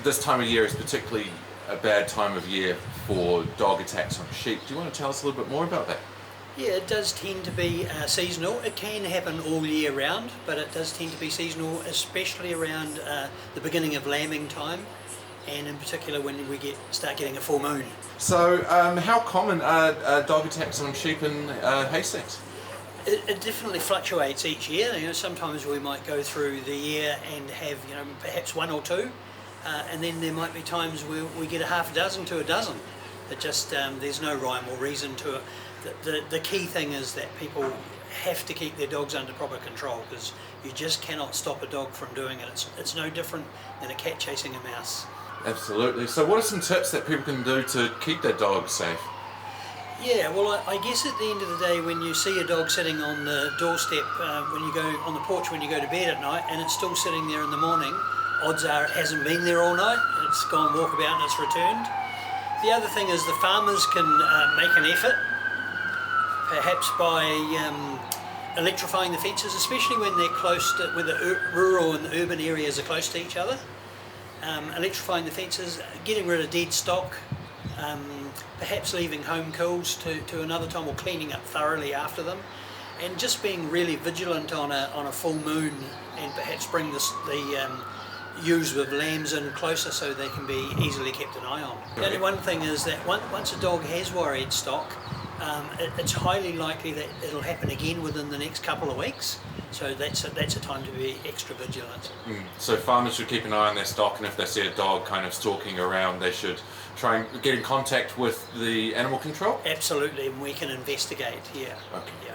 this time of year is particularly a bad time of year for dog attacks on sheep. Do you want to tell us a little bit more about that? Yeah, it does tend to be seasonal. It can happen all year round, but it does tend to be seasonal, especially around the beginning of lambing time, and in particular when we start getting a full moon. So, how common are dog attacks on sheep in Hastings? It definitely fluctuates each year. Sometimes we might go through the year and have perhaps one or two, and then there might be times where we get a half dozen to a dozen. It just there's no rhyme or reason to it. The key thing is that people have to keep their dogs under proper control, because you just cannot stop a dog from doing it. It's no different than a cat chasing a mouse. Absolutely. So what are some tips that people can do to keep their dogs safe? Yeah, well, I guess at the end of the day, when you see a dog sitting on the doorstep, when you go on the porch when you go to bed at night, and it's still sitting there in the morning, odds are it hasn't been there all night. It's gone walkabout and it's returned. The other thing is the farmers can make an effort, perhaps by electrifying the fences, especially when they're close to, where the rural and the urban areas are close to each other. Electrifying the fences, getting rid of dead stock, perhaps leaving home kills to another time, or cleaning up thoroughly after them, and just being really vigilant on a full moon, and perhaps bring the ewes with lambs in closer so they can be easily kept an eye on. The only one thing is that once a dog has worried stock, it's highly likely that it'll happen again within the next couple of weeks. So that's a time to be extra vigilant. So farmers should keep an eye on their stock, and if they see a dog kind of stalking around, they should try and get in contact with the animal control? Absolutely, and we can investigate, yeah. Okay. Yeah.